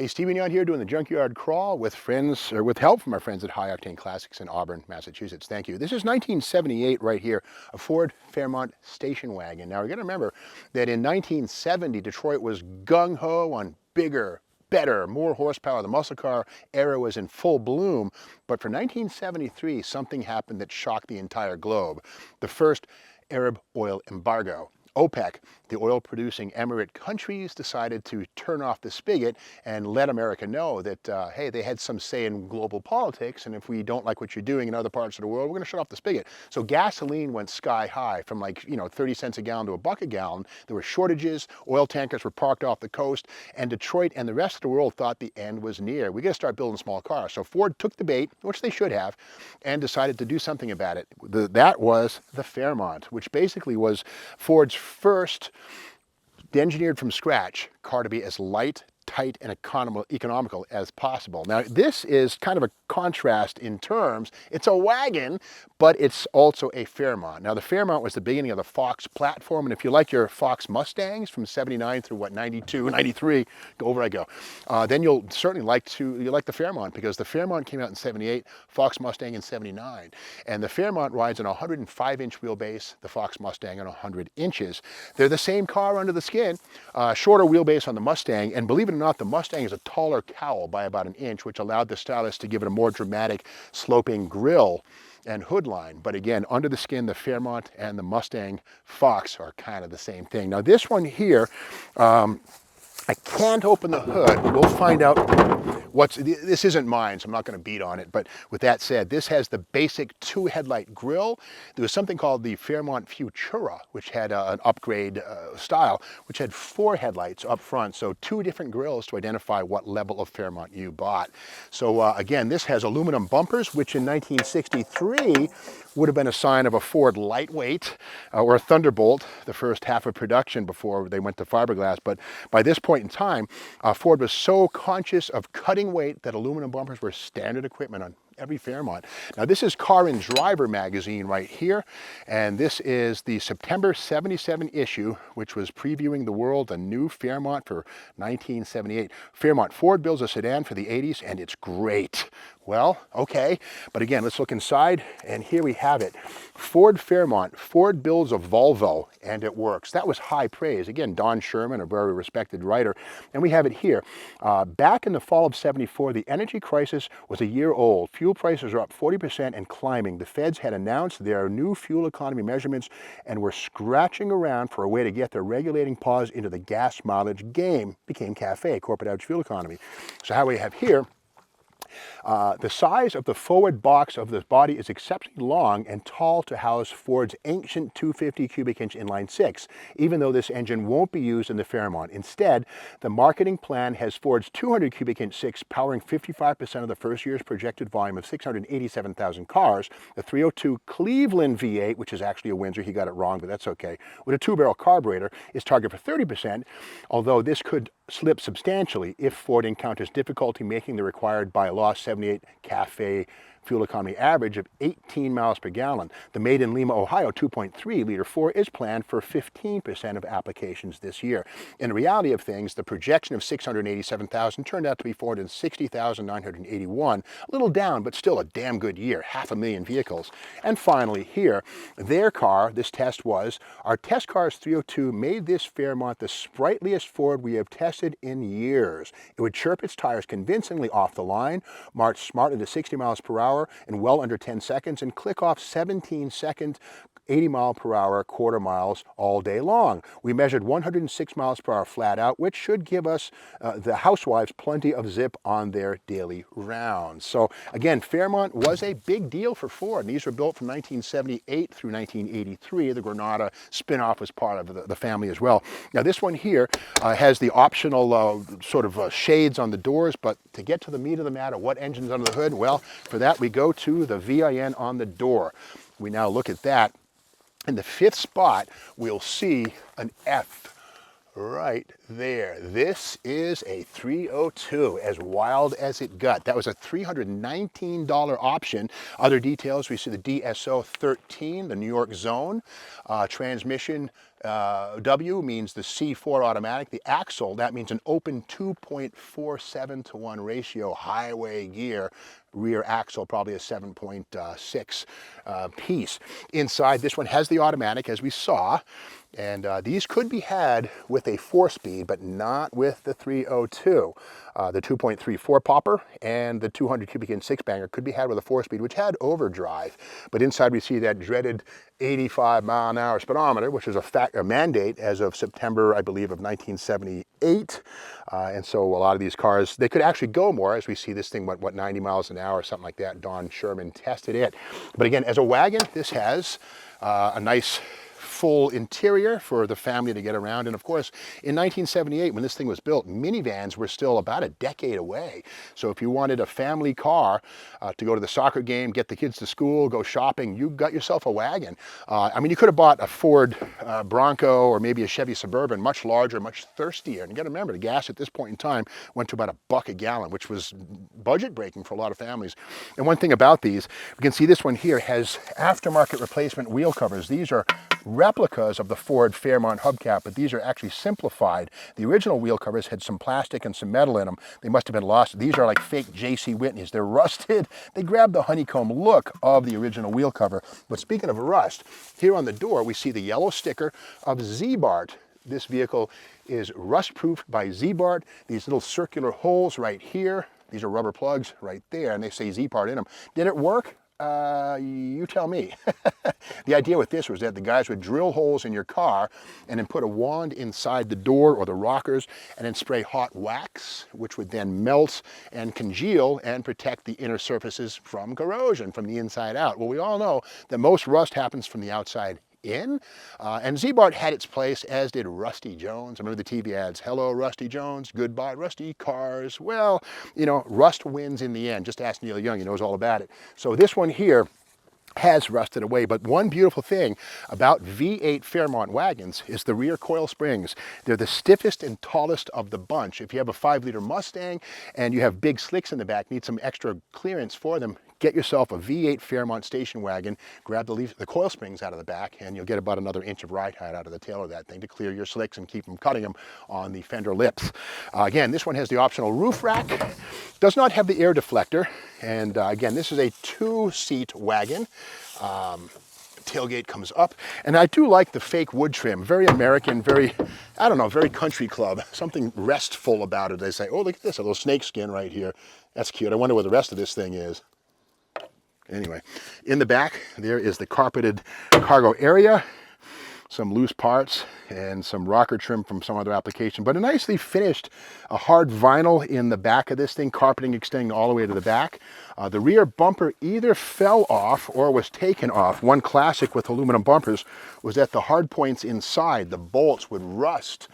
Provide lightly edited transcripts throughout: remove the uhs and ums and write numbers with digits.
Hey, Stevie out here doing the Junkyard Crawl with friends, or with help from our friends at High Octane Classics in Auburn, Massachusetts. Thank you. This is 1978 right here, a Ford Fairmont station wagon. Now, you got to remember that in 1970, Detroit was gung-ho on bigger, better, more horsepower. The muscle car era was in full bloom. But for 1973, something happened that shocked the entire globe. The first Arab oil embargo. OPEC, the oil-producing emirate countries, decided to turn off the spigot and let America know that, hey, they had some say in global politics, and if we don't like what you're doing in other parts of the world, we're going to shut off the spigot. So gasoline went sky high from 30 cents a gallon to $1 a gallon. There were shortages, oil tankers were parked off the coast, and Detroit and the rest of the world thought the end was near. We got to start building small cars. So Ford took the bait, which they should have, and decided to do something about it. That was the Fairmont, which basically was Ford's first engineered from scratch car to be as light, tight, and economical as possible. Now, this is kind of a contrast in terms. It's a wagon, but it's also a Fairmont. Now, the Fairmont was the beginning of the Fox platform, and if you like your Fox Mustangs from 79 through, 92, 93, over I go, then you'll certainly like the Fairmont, because the Fairmont came out in 78, Fox Mustang in 79, and the Fairmont rides on a 105-inch wheelbase, the Fox Mustang on 100 inches. They're the same car under the skin, shorter wheelbase on the Mustang, and believe it or not, the Mustang is a taller cowl by about an inch, which allowed the stylist to give it a more dramatic sloping grille and hood line. But again, under the skin, the Fairmont and the Mustang Fox are kind of the same thing. Now, this one here, I can't open the hood, but we'll find out this isn't mine, so I'm not going to beat on it. But with that said, this has the basic 2-headlight grille. There was something called the Fairmont Futura, which had an upgrade style, which had 4 headlights up front. So 2 different grilles to identify what level of Fairmont you bought. So again, this has aluminum bumpers, which in 1963 would have been a sign of a Ford lightweight or a Thunderbolt, the first half of production before they went to fiberglass. But by this point in time, Ford was so conscious of cutting weight that aluminum bumpers were standard equipment on every Fairmont. Now, this is Car and Driver magazine right here, and this is the September 77 issue, which was previewing the world a new Fairmont for 1978. Fairmont, Ford builds a sedan for the 80s, and it's great. Well, okay, but again, let's look inside, and here we have it. Ford Fairmont. Ford builds a Volvo, and it works. That was high praise. Again, Don Sherman, a very respected writer, and we have it here. Back in the fall of 74, the energy crisis was a year old. Fuel prices are up 40% and climbing. The feds had announced their new fuel economy measurements and were scratching around for a way to get their regulating paws into the gas mileage game. Became CAFE, Corporate Average Fuel Economy. So how we have here, the size of the forward box of this body is exceptionally long and tall to house Ford's ancient 250 cubic inch inline 6, even though this engine won't be used in the Fairmont. Instead, the marketing plan has Ford's 200 cubic inch 6 powering 55% of the first year's projected volume of 687,000 cars. The 302 Cleveland V8, which is actually a Windsor, he got it wrong, but that's okay, with a 2-barrel carburetor, is targeted for 30%, although this could slip substantially if Ford encounters difficulty making the required by law 78 CAFE fuel economy average of 18 miles per gallon. The made in Lima, Ohio 2.3 liter 4 is planned for 15% of applications this year. In the reality of things, the projection of 687,000 turned out to be 460,981, a little down, but still a damn good year, 500,000 vehicles. And finally here, their car, this test was, our test car's 302 made this Fairmont the sprightliest Ford we have tested in years. It would chirp its tires convincingly off the line, march smartly to 60 miles per hour in well under 10 seconds, and click off 17-second 80 mile per hour quarter miles all day long. We measured 106 miles per hour flat out, which should give us, the housewives, plenty of zip on their daily rounds. So again, Fairmont was a big deal for Ford. These were built from 1978 through 1983. The Granada spin-off was part of the family as well. Now, this one here has the optional shades on the doors, but to get to the meat of the matter, what engine's under the hood? Well, for that we go to the VIN on the door. We now look at that. In the 5th spot, we'll see an F right there. This is a 302, as wild as it got. That was a $319 option. Other details, we see the DSO 13, the New York zone, transmission W means the C4 automatic. The axle, that means an open 2.47 to 1 ratio highway gear. Rear axle, probably a 7.6 piece. Inside, this one has the automatic, as we saw. And these could be had with a 4-speed, but not with the 302. The 2.34 popper and the 200 cubic inch 6-banger could be had with a 4-speed, which had overdrive. But inside we see that dreaded 85 mile an hour speedometer, which is a mandate as of September, I believe, of 1978. And so a lot of these cars, they could actually go more, as we see this thing went, what, 90 miles an hour or something like that. Don Sherman tested it. But again, as a wagon, this has a nice full interior for the family to get around. And of course, in 1978, when this thing was built, minivans were still about a decade away. So if you wanted a family car to go to the soccer game, get the kids to school, go shopping, you got yourself a wagon. I mean, you could have bought a Ford Bronco or maybe a Chevy Suburban, much larger, much thirstier. And you got to remember, the gas at this point in time went to about $1 a gallon, which was budget breaking for a lot of families. And one thing about these, we can see this one here has aftermarket replacement wheel covers. These are replicas of the Ford Fairmont hubcap, but these are actually simplified. The original wheel covers had some plastic and some metal in them. They must have been lost. These are like fake J.C. Whitneys. They're rusted. They grab the honeycomb look of the original wheel cover. But speaking of rust, here on the door we see the yellow sticker of Z-Bart. This vehicle is rust-proof by Z-Bart. These little circular holes right here, these are rubber plugs right there, and they say Z-Bart in them. Did it work? You tell me. The idea with this was that the guys would drill holes in your car and then put a wand inside the door or the rockers and then spray hot wax, which would then melt and congeal and protect the inner surfaces from corrosion from the inside out. Well, we all know that most rust happens from the outside in, and Z-Bart had its place, as did Rusty Jones. I remember the TV ads, hello Rusty Jones, goodbye Rusty cars. Well, you know, rust wins in the end. Just ask Neil Young, he knows all about it. So this one here has rusted away, but one beautiful thing about V8 Fairmont wagons is the rear coil springs. They're the stiffest and tallest of the bunch. If you have a 5-liter Mustang and you have big slicks in the back, need some extra clearance for them, get yourself a V8 Fairmont station wagon, grab the coil springs out of the back, and you'll get about another inch of ride height out of the tail of that thing to clear your slicks and keep from cutting them on the fender lips. Again, this one has the optional roof rack, does not have the air deflector, and again, this is a 2-seat wagon. Tailgate comes up, and I do like the fake wood trim. Very American, very, I don't know, very country club. Something restful about it. They say, oh, look at this, a little snake skin right here. That's cute. I wonder where the rest of this thing is. Anyway, in the back, there is the carpeted cargo area, some loose parts, and some rocker trim from some other application, but a nicely finished hard vinyl in the back of this thing, carpeting extending all the way to the back. The rear bumper either fell off or was taken off. One classic with aluminum bumpers was that the hard points inside, the bolts would rust,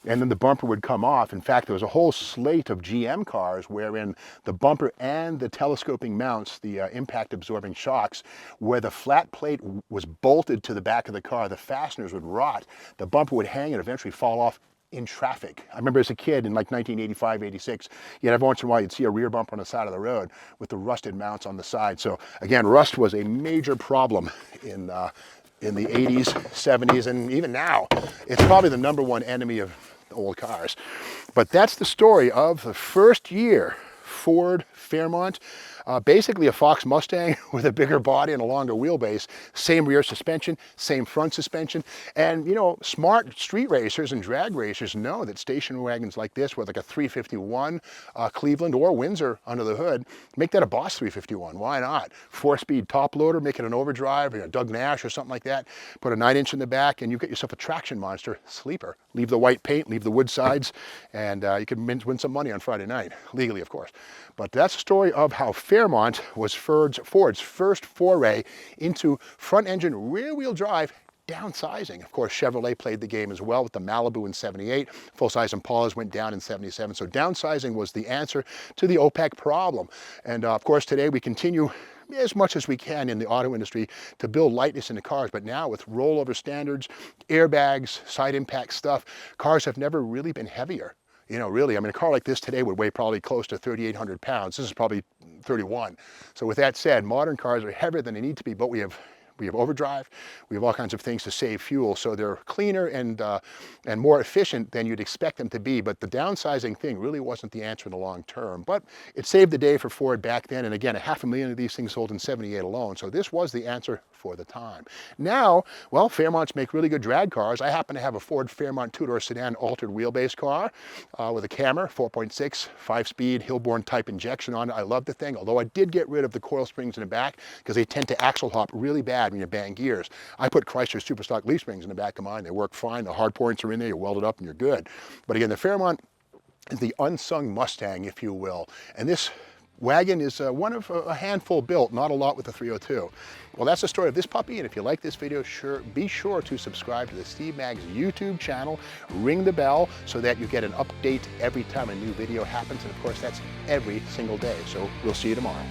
and then the bumper would come off. In fact, there was a whole slate of GM cars wherein the bumper and the telescoping mounts, the impact absorbing shocks, where the flat plate was bolted to the back of the car, the fasteners would rot, the bumper would hang and eventually fall off in traffic. I remember as a kid in like 1985, 86, yet every once in a while you'd see a rear bumper on the side of the road with the rusted mounts on the side. So again, rust was a major problem in the 80s, 70s, and even now. It's probably the #1 enemy of old cars. But that's the story of the first year Ford Fairmont. Basically a Fox Mustang with a bigger body and a longer wheelbase, same rear suspension, same front suspension. And you know, smart street racers and drag racers know that station wagons like this with like a 351 Cleveland or Windsor under the hood, make that a Boss 351. Why not? 4-speed top loader, make it an overdrive, you know, Doug Nash or something like that. Put a 9-inch in the back and you get yourself a traction monster sleeper. Leave the white paint, leave the wood sides, and you can win some money on Friday night, legally of course. But that's the story of how Fairmont was Ford's first foray into front-engine rear-wheel drive downsizing. Of course, Chevrolet played the game as well with the Malibu in 78. Full-size Impalas went down in 77. So downsizing was the answer to the OPEC problem. And of course, today we continue as much as we can in the auto industry to build lightness in the cars. But now with rollover standards, airbags, side impact stuff, cars have never really been heavier. You know, really, I mean, a car like this today would weigh probably close to 3,800 pounds. This is probably 31. So with that said, modern cars are heavier than they need to be, but we have we have overdrive, we have all kinds of things to save fuel, so they're cleaner and more efficient than you'd expect them to be. But the downsizing thing really wasn't the answer in the long term. But it saved the day for Ford back then, and again, 500,000 of these things sold in '78 alone, so this was the answer for the time. Now, well, Fairmonts make really good drag cars. I happen to have a Ford Fairmont two-door sedan altered wheelbase car with a Camry, 4.6, 5-speed Hillborn type injection on it. I love the thing, although I did get rid of the coil springs in the back because they tend to axle hop really bad when you bang gears. I put Chrysler Superstock leaf springs in the back of mine. They work fine. The hard points are in there. You weld it up and you're good. But again, the Fairmont is the unsung Mustang, if you will. And this wagon is one of a handful built, not a lot with the 302. Well, that's the story of this puppy, and if you like this video, be sure to subscribe to the Steve Maggs YouTube channel, ring the bell so that you get an update every time a new video happens, and of course that's every single day. So we'll see you tomorrow.